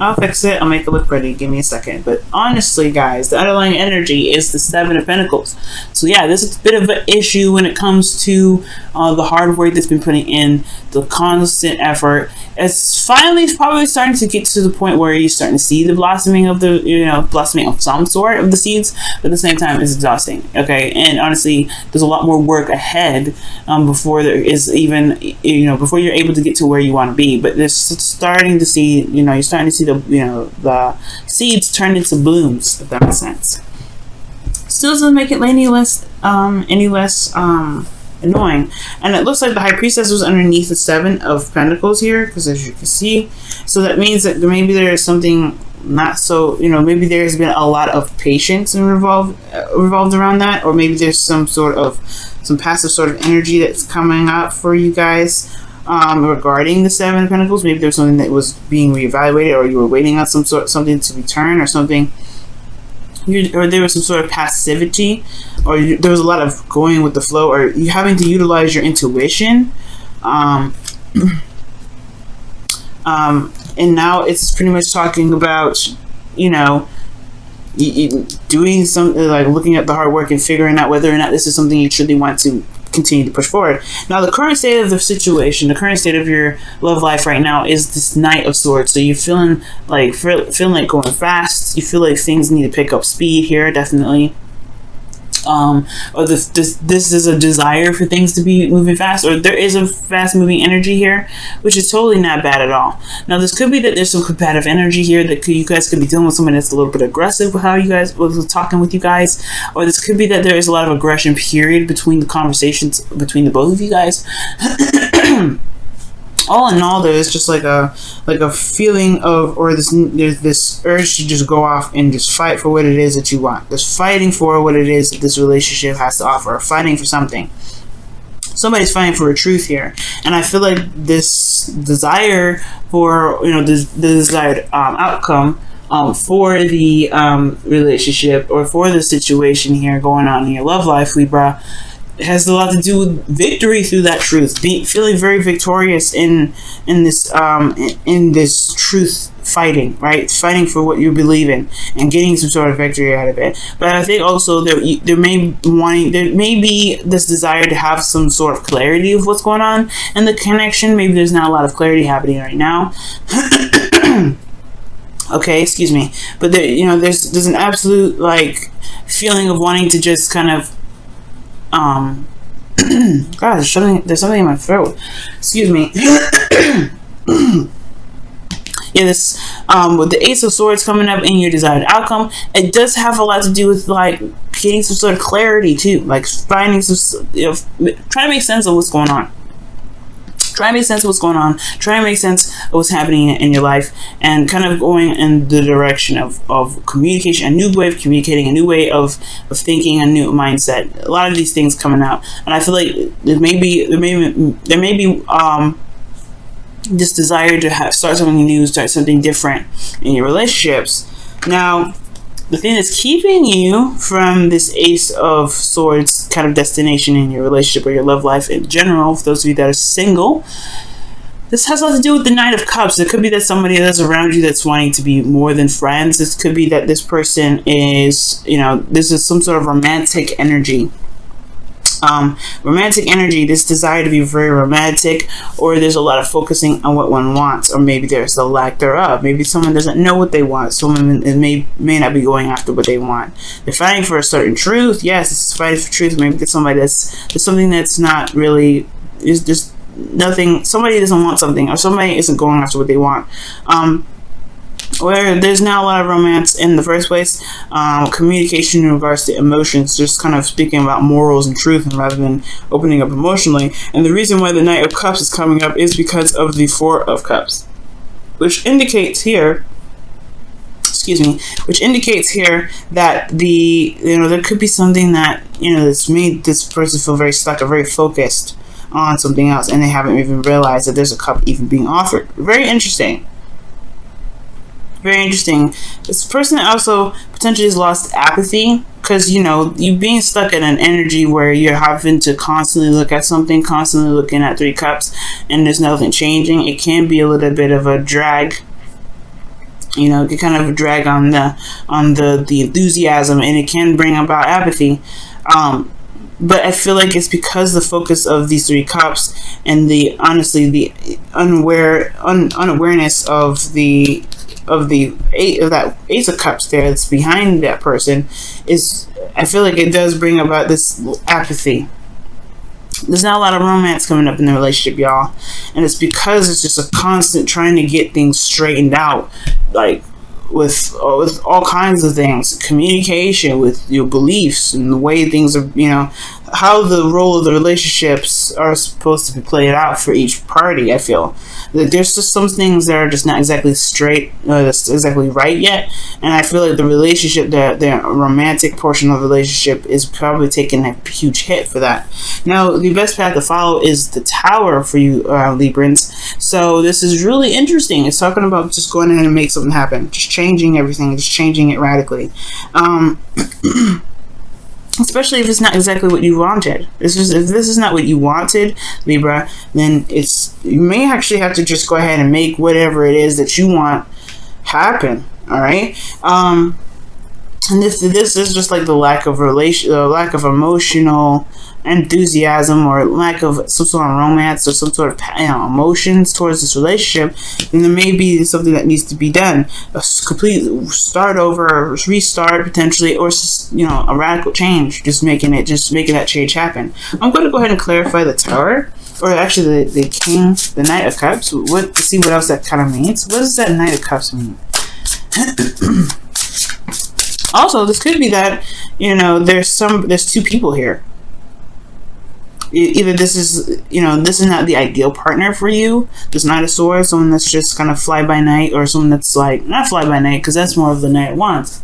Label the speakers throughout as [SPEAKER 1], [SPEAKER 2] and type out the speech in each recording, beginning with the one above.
[SPEAKER 1] I'll fix it. I'll make it look pretty. Give me a second. But honestly, guys, the underlying energy is the Seven of Pentacles. So yeah, this is a bit of an issue when it comes to the hard work that's been putting in, the constant effort. It's finally probably starting to get to the point where you're starting to see the blossoming of the, blossoming of some sort of the seeds, but at the same time, it's exhausting. Okay, and honestly, there's a lot more work ahead before there is even, before you're able to get to where you want to be. But there's starting to see, you're starting to see the seeds turn into blooms, if that makes sense. Still doesn't make it any less annoying. And it looks like the High Priestess was underneath the Seven of Pentacles here, because as you can see, so that means that maybe there is something not so, maybe there's been a lot of patience and revolved around that, or maybe there's some passive sort of energy that's coming up for you guys regarding the Seven of Pentacles. Maybe there's something that was being reevaluated, or you were waiting on something to return, or something. Or there was some sort of passivity, or there was a lot of going with the flow, or you having to utilize your intuition. And now it's pretty much talking about, doing something like looking at the hard work and figuring out whether or not this is something you truly want to continue to push forward. Now, the current state of the situation, the current state of your love life right now is this Knight of Swords. So you're feeling like going fast. You feel like things need to pick up speed here, definitely. Or this is a desire for things to be moving fast, or there is a fast moving energy here, which is totally not bad at all. Now, this could be that there's some combative energy here, that you guys could be dealing with someone that's a little bit aggressive with how you guys was talking with you guys, or this could be that there is a lot of aggression period between the conversations between the both of you guys. All in all, there's just like a feeling of, or there's this urge to just go off and just fight for what it is that you want. Just fighting for what it is that this relationship has to offer, fighting for something. Somebody's fighting for a truth here, and I feel like this desire for, the desired outcome for the relationship, or for the situation here going on in your love life, Libra, has a lot to do with victory through that truth, feeling very victorious in this truth fighting, right? Fighting for what you believe in and getting some sort of victory out of it. But I think also there may be this desire to have some sort of clarity of what's going on in the connection. Maybe there's not a lot of clarity happening right now. Okay, excuse me, but there's an absolute feeling of wanting to just kind of God, there's something in my throat. Excuse me. Yeah, this with the Ace of Swords coming up in your desired outcome, it does have a lot to do with getting some sort of clarity too, finding some, trying to make sense of what's going on. Trying to make sense of what's going on, trying to make sense of what's happening in your life, and kind of going in the direction of communication, a new way of communicating, a new way of thinking, a new mindset. A lot of these things coming out, and I feel like there may be this desire to start something new, start something different in your relationships. Now, the thing that's keeping you from this Ace of Swords kind of destination in your relationship or your love life in general, for those of you that are single, this has a lot to do with the Knight of Cups. It could be that somebody that's around you that's wanting to be more than friends. This could be that this person is, this is some sort of romantic energy. Romantic energy, this desire to be very romantic, or there's a lot of focusing on what one wants, or maybe there's a lack thereof. Maybe someone doesn't know what they want. Someone may not be going after what they want. They're fighting for a certain truth. Yes, it's fighting for truth. Maybe there's something that's not really, is just nothing. Somebody doesn't want something, or somebody isn't going after what they want. Where there's not a lot of romance in the first place. Communication in regards to emotions, just kind of speaking about morals and truth, and rather than opening up emotionally. And the reason why the Knight of Cups is coming up is because of the Four of Cups, which indicates here, that there could be something that that's made this person feel very stuck or very focused on something else, and they haven't even realized that there's a cup even being offered. Very interesting. Very interesting. This person also potentially has lost apathy, because you being stuck in an energy where you're having to constantly look at something, constantly looking at Three Cups, and there's nothing changing. It can be a little bit of a drag. You know, it can kind of drag on the enthusiasm, and it can bring about apathy. But I feel like it's because the focus of these 3 cups and the unawareness of the Ace of Cups there that's behind that person is, I feel like it does bring about this apathy. There's not a lot of romance coming up in the relationship, y'all, and it's because it's just a constant trying to get things straightened out, like with all kinds of things, communication, with your beliefs and the way things are, you know, how the role of the relationships are supposed to be played out for each party. I feel that there's just some things that are just not exactly straight, exactly right yet, and I feel like the relationship, the romantic portion of the relationship, is probably taking a huge hit for that. Now, the best path to follow is the Tower for you, Librans. So this is really interesting. It's talking about just going in and make something happen, just changing everything, just changing it radically. Especially if it's not exactly what you wanted. If this is not what you wanted, Libra, then you may actually have to just go ahead and make whatever it is that you want happen. All right. And this is just like the lack of emotional enthusiasm, or lack of some sort of romance, or some sort of emotions towards this relationship, then there may be something that needs to be done, a complete start over, restart potentially, or a radical change, just making that change happen. I'm going to go ahead and clarify the Tower, or actually the King, the Knight of Cups, to see what else that kind of means. What does that Knight of Cups mean? Also, this could be that, there's 2 people here. Either this is not the ideal partner for you, this Knight of Swords, someone that's just kind of fly by night, or someone that's like, not fly by night, because that's more of the Knight of Wands.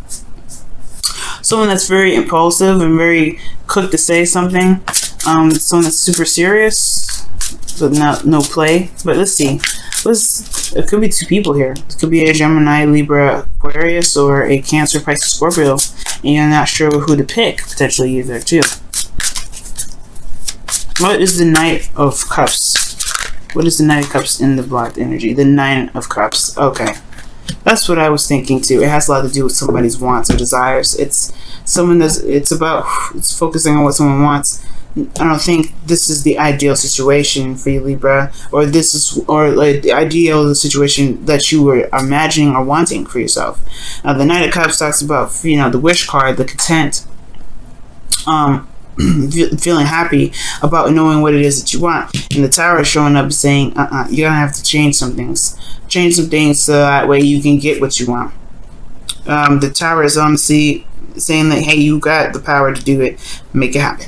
[SPEAKER 1] Someone that's very impulsive and very quick to say something. Someone that's super serious, but no play. But let's see. It could be 2 people here. It could be a Gemini, Libra, Aquarius, or a Cancer, Pisces, Scorpio, and you're not sure who to pick, potentially either too. What is the Knight of Cups? What is the Knight of Cups in the blocked energy? The 9 of Cups. Okay. That's what I was thinking too. It has a lot to do with somebody's wants or desires. It's focusing on what someone wants. I don't think this is the ideal situation for you, Libra, or the ideal situation that you were imagining or wanting for yourself. The Knight of Cups talks about, the wish card, the content, feeling happy about knowing what it is that you want, and the Tower is showing up saying, you're gonna have to change some things so that way you can get what you want. The Tower is honestly saying that, hey, you got the power to do it, make it happen.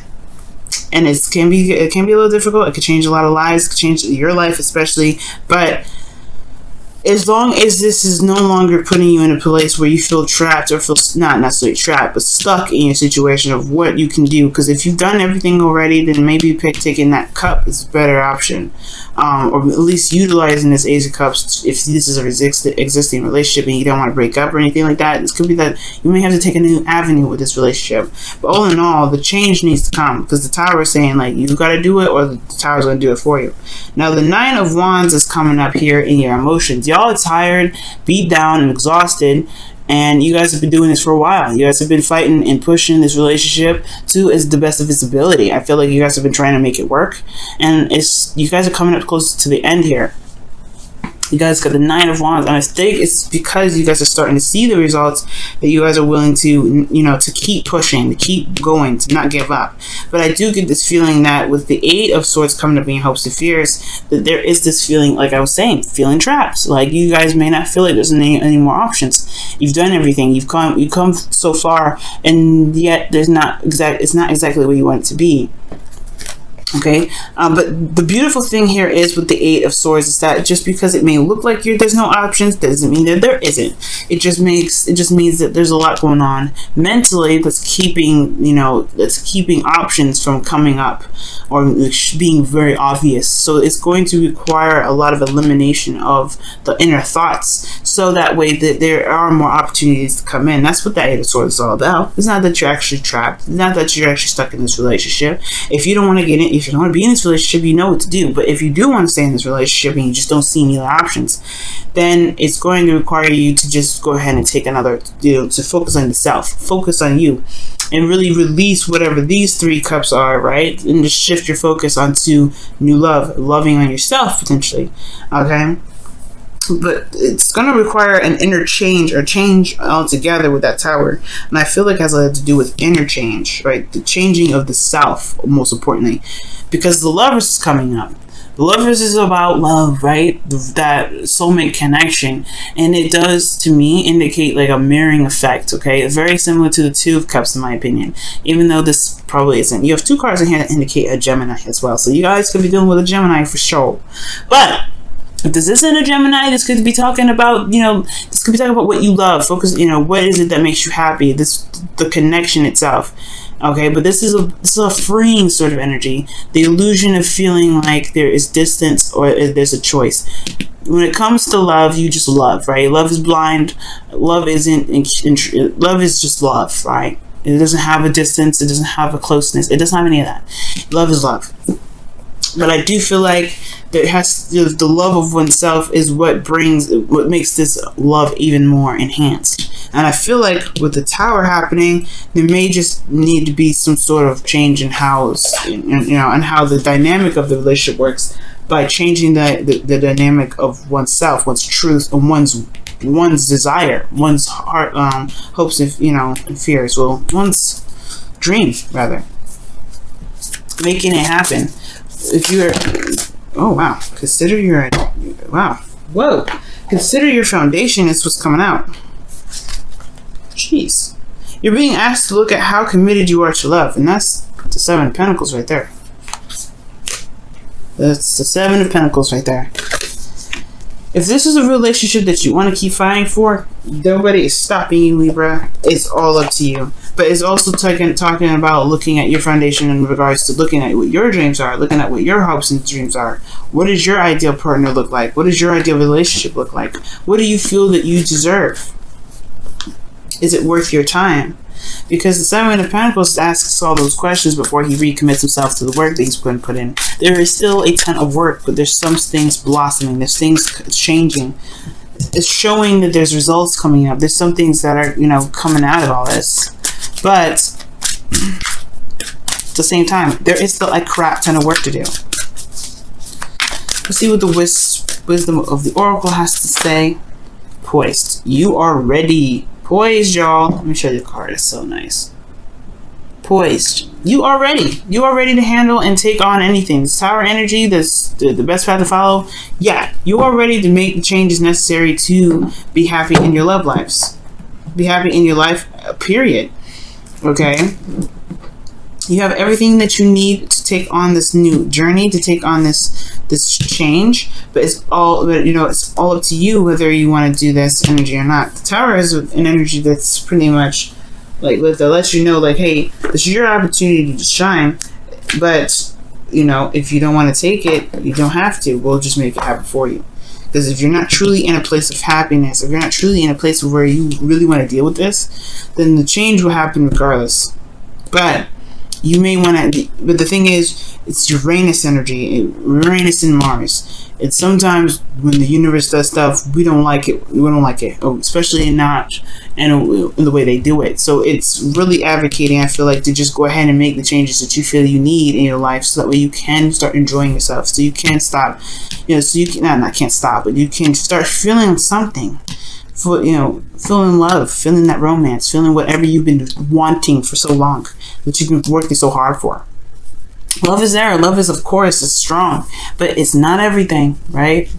[SPEAKER 1] And it can be a little difficult. It could change a lot of lives. It could change your life especially. But as long as this is no longer putting you in a place where you feel trapped, or feel not necessarily trapped, but stuck in your situation of what you can do. Because if you've done everything already, then maybe taking that cup is a better option. Or at least utilizing this Ace of Cups if this is a existing relationship and you don't want to break up or anything like that. This could be that you may have to take a new avenue with this relationship. But all in all, the change needs to come, because the Tower is saying, like, you got to do it, or the Tower is going to do it for you. Now, the 9 of Wands is coming up here in your emotions. Y'all are tired, beat down, and exhausted, and you guys have been doing this for a while. You guys have been fighting and pushing this relationship to the best of its ability. I feel like you guys have been trying to make it work, and you guys are coming up close to the end here. You guys got the 9 of Wands, and I think it's because you guys are starting to see the results that you guys are willing to, to keep pushing, to keep going, to not give up. But I do get this feeling that with the 8 of Swords coming up in your hopes and fears, that there is this feeling, like I was saying, feeling trapped. Like you guys may not feel like there's any more options. You've done everything. You've come so far, and yet it's not exactly where you want it to be. Okay, but the beautiful thing here is with the 8 of Swords is that just because it may look like there's no options doesn't mean that there isn't. It just means that there's a lot going on mentally that's keeping options from coming up or being very obvious. So it's going to require a lot of elimination of the inner thoughts, so that way that there are more opportunities to come in. That's what the 8 of Swords is all about. It's not that you're actually trapped. It's not that you're actually stuck in this relationship. If you don't want to get in, if you don't want to be in this relationship, you know what to do. But if you do want to stay in this relationship and you just don't see any other options, then it's going to require you to just go ahead and take another, to focus on yourself, focus on you, and really release whatever these 3 cups are, right? And just shift your focus onto new love, loving on yourself potentially, okay? But it's going to require an inner change or change altogether with that Tower. And I feel like it has a lot to do with inner change, right? The changing of the self, most importantly. Because the Lovers is coming up. The Lovers is about love, right? That soulmate connection. And it does, to me, indicate like a mirroring effect, okay? It's very similar to the 2 of Cups, in my opinion. Even though this probably isn't. You have 2 cards in here that indicate a Gemini as well. So you guys could be dealing with a Gemini for sure. But if this isn't a Gemini, this could be talking about, this could be talking about what you love. Focus, what is it that makes you happy? The connection itself. Okay, but this is a freeing sort of energy. The illusion of feeling like there is distance or there's a choice. When it comes to love, you just love, right? Love is blind. Love isn't. Love is just love, right? It doesn't have a distance. It doesn't have a closeness. It doesn't have any of that. Love is love. But I do feel like the love of oneself is what makes this love even more enhanced. And I feel like with the Tower happening, there may just need to be some sort of change in how, and how the dynamic of the relationship works by changing the dynamic of oneself, one's truth, and one's desire, one's heart, hopes, and fears. Well, one's dream, rather. Making it happen. If you're, oh wow, consider your foundation is what's coming out. Jeez. You're being asked to look at how committed you are to love, and that's the 7 of Pentacles right there. That's the 7 of Pentacles right there. If this is a relationship that you want to keep fighting for, nobody is stopping you, Libra. It's all up to you. But it's also talking about looking at your foundation in regards to looking at what your dreams are, looking at what your hopes and dreams are. What does your ideal partner look like? What does your ideal relationship look like? What do you feel that you deserve? Is it worth your time? Because the 7 of Pentacles asks all those questions before he recommits himself to the work that he's going to put in. There is still a ton of work, but there's some things blossoming. There's things changing. It's showing that there's results coming up. There's some things that are, coming out of all this. But at the same time, there is still a crap ton of work to do. Let's see what the wisdom of the Oracle has to say. Poised. You are ready. Poised, y'all. Let me show you the card. It's so nice. Poised. You are ready. You are ready to handle and take on anything. This Tower energy, the best path to follow. Yeah, you are ready to make the changes necessary to be happy in your love lives. Be happy in your life, period. Okay? You have everything that you need to take on this new journey, to take on this change, but it's all up to you whether you want to do this energy or not. The Tower is an energy that's pretty much like that lets you know, like, hey, this is your opportunity to shine, but if you don't want to take it, you don't have to. We'll just make it happen for you. Because if you're not truly in a place of happiness, if you're not truly in a place where you really want to deal with this, then the change will happen regardless. But you may want to, but the thing is, it's Uranus energy, Uranus and Mars. It's sometimes when the universe does stuff, we don't like it. We don't like it, especially not in the way they do it. So it's really advocating, I feel like, to just go ahead and make the changes that you feel you need in your life, so that way you can start enjoying yourself. So you can stop, so you can not can't stop, but you can start feeling something. For feeling love, feeling that romance, feeling whatever you've been wanting for so long, that you've been working so hard for. Love is there. Love is, of course, is strong, but it's not everything, right?